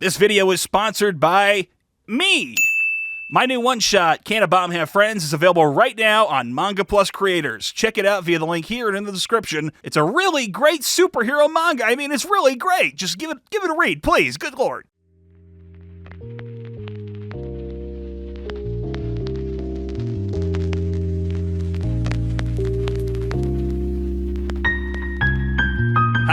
This video is sponsored by me. My new one-shot, Can a Bomb Have Friends, is available right now on Manga Plus Creators. Check it out via the link here and in the description. It's a really great superhero manga. I mean, it's really great. Just give it a read, please. Good lord.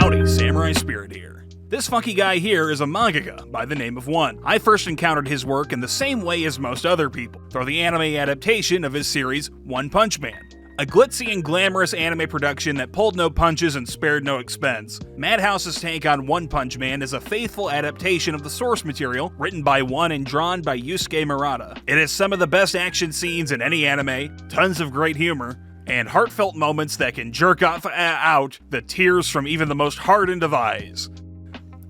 Howdy, Samurai Spirit here. This funky guy here is a mangaka by the name of One. I first encountered his work in the same way as most other people, through the anime adaptation of his series One Punch Man. A glitzy and glamorous anime production that pulled no punches and spared no expense, Madhouse's take on One Punch Man is a faithful adaptation of the source material written by One and drawn by Yusuke Murata. It has some of the best action scenes in any anime, tons of great humor, and heartfelt moments that can jerk out the tears from even the most hardened of eyes.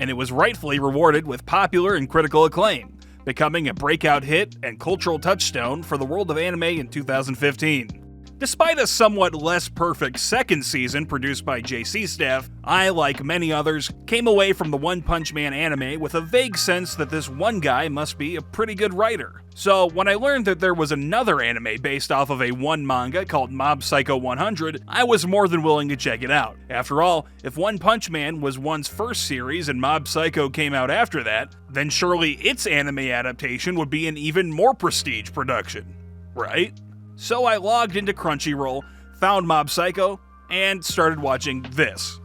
And it was rightfully rewarded with popular and critical acclaim, becoming a breakout hit and cultural touchstone for the world of anime in 2015. Despite a somewhat less perfect second season produced by JC staff, I, like many others, came away from the One Punch Man anime with a vague sense that this one guy must be a pretty good writer. So when I learned that there was another anime based off of a One manga called Mob Psycho 100, I was more than willing to check it out. After all, if One Punch Man was One's first series and Mob Psycho came out after that, then surely its anime adaptation would be an even more prestige production, right? So I logged into Crunchyroll, found Mob Psycho, and started watching this.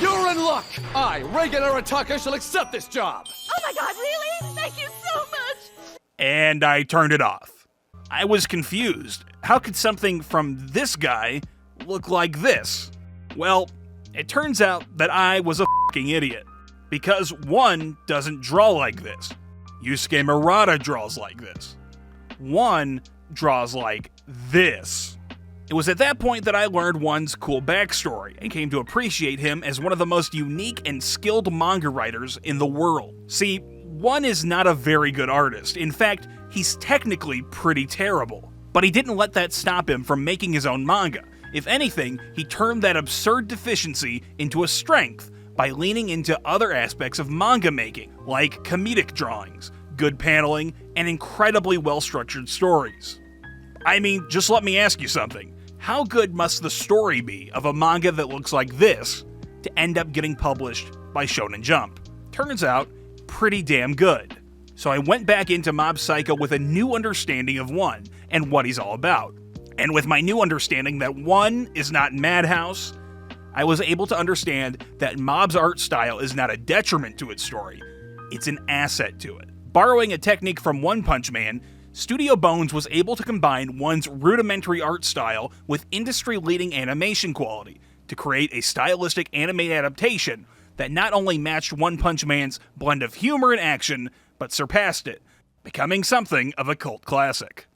You're in luck! I, Reagan Arataka, shall accept this job! Oh my god, really? Thank you so much! And I turned it off. I was confused. How could something from this guy look like this? Well, it turns out that I was a fucking idiot. Because One doesn't draw like this. Yusuke Murata draws like this. One draws like this. It was at that point that I learned One's cool backstory and came to appreciate him as one of the most unique and skilled manga writers in the world. See, One is not a very good artist. In fact, he's technically pretty terrible. But he didn't let that stop him from making his own manga. If anything, he turned that absurd deficiency into a strength by leaning into other aspects of manga making, like comedic drawings, good paneling, and incredibly well-structured stories. I mean, just let me ask you something. How good must the story be of a manga that looks like this to end up getting published by Shonen Jump? Turns out, pretty damn good. So I went back into Mob Psycho with a new understanding of One and what he's all about. And with my new understanding that One is not Madhouse, I was able to understand that Mob's art style is not a detriment to its story, it's an asset to it. Borrowing a technique from One Punch Man, Studio Bones was able to combine One's rudimentary art style with industry-leading animation quality to create a stylistic anime adaptation that not only matched One Punch Man's blend of humor and action, but surpassed it, becoming something of a cult classic.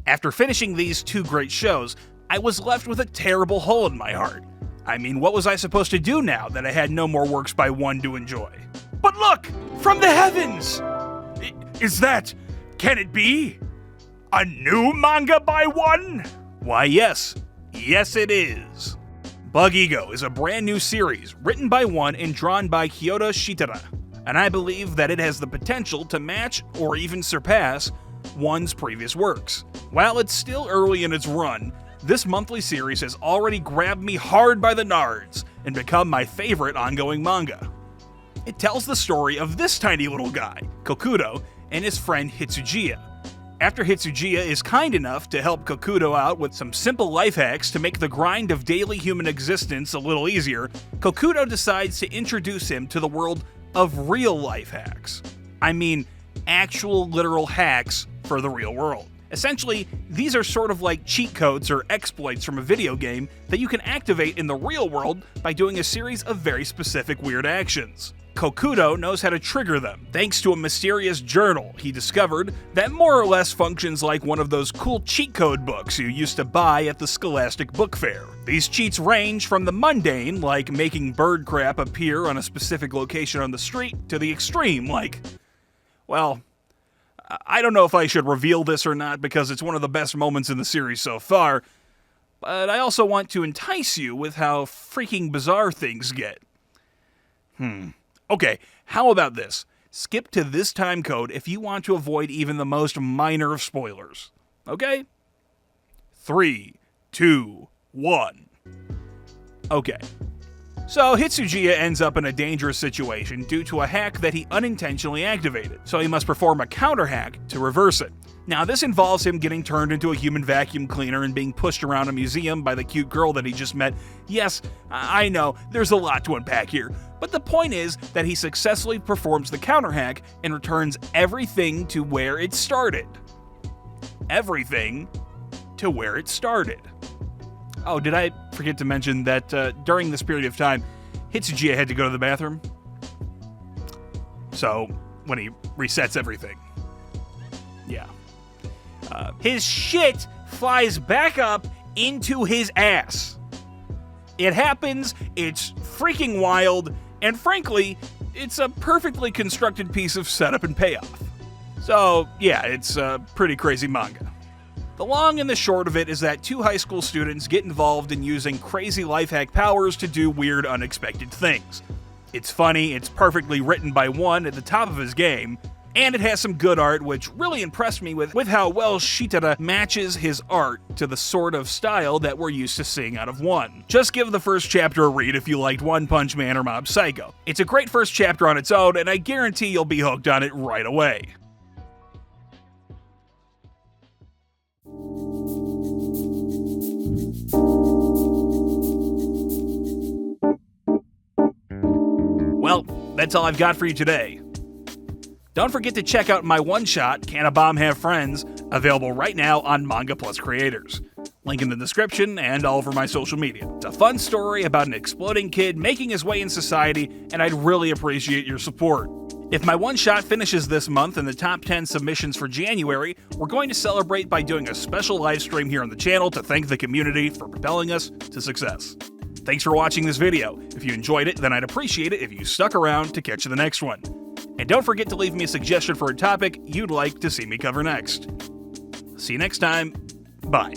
After finishing these two great shows, I was left with a terrible hole in my heart. I mean, what was I supposed to do now that I had no more works by One to enjoy? But look! From the heavens! Can it be? A new manga by One? Why yes. Yes it is. Bug Ego is a brand new series written by One and drawn by Kyoto Shitara, and I believe that it has the potential to match or even surpass One's previous works. While it's still early in its run, this monthly series has already grabbed me hard by the nards and become my favorite ongoing manga. It tells the story of this tiny little guy, Kokudo, and his friend Hitsujiya. After Hitsujiya is kind enough to help Kokudo out with some simple life hacks to make the grind of daily human existence a little easier, Kokudo decides to introduce him to the world of real life hacks. I mean, actual literal hacks for the real world. Essentially, these are sort of like cheat codes or exploits from a video game that you can activate in the real world by doing a series of very specific weird actions. Kokudo knows how to trigger them, thanks to a mysterious journal he discovered that more or less functions like one of those cool cheat code books you used to buy at the Scholastic Book Fair. These cheats range from the mundane, like making bird crap appear on a specific location on the street, to the extreme, like, well, I don't know if I should reveal this or not because it's one of the best moments in the series so far, but I also want to entice you with how freaking bizarre things get. Okay, how about this? skip to this time code if you want to avoid even the most minor of spoilers. Okay? 3, 2, 1. Okay. So Hitsujiya ends up in a dangerous situation due to a hack that he unintentionally activated, so he must perform a counter hack to reverse it. Now this involves him getting turned into a human vacuum cleaner and being pushed around a museum by the cute girl that he just met. Yes, I know, there's a lot to unpack here, but the point is that he successfully performs the counter hack and returns everything to where it started. Everything to where it started. Oh, did I forget to mention that during this period of time, Hitsujiya had to go to the bathroom? So, when he resets everything. Yeah. His shit flies back up into his ass. It happens, it's freaking wild, and frankly, it's a perfectly constructed piece of setup and payoff. So, yeah, it's a pretty crazy manga. The long and the short of it is that 2 high school students get involved in using crazy life hack powers to do weird, unexpected things. It's funny, it's perfectly written by one at the top of his game, and it has some good art, which really impressed me with how well Shitara matches his art to the sort of style that we're used to seeing out of One. Just give the first chapter a read if you liked One Punch Man or Mob Psycho. It's a great first chapter on its own, and I guarantee you'll be hooked on it right away. Well, that's all I've got for you today. Don't forget to check out my one-shot, Can a Bomb Have Friends, available right now on Manga Plus Creators. Link in the description and all over my social media. It's a fun story about an exploding kid making his way in society, and I'd really appreciate your support. If my one-shot finishes this month in the top 10 submissions for January, we're going to celebrate by doing a special live stream here on the channel to thank the community for propelling us to success. Thanks for watching this video. If you enjoyed it, then I'd appreciate it if you stuck around to catch the next one. And don't forget to leave me a suggestion for a topic you'd like to see me cover next. See you next time. Bye.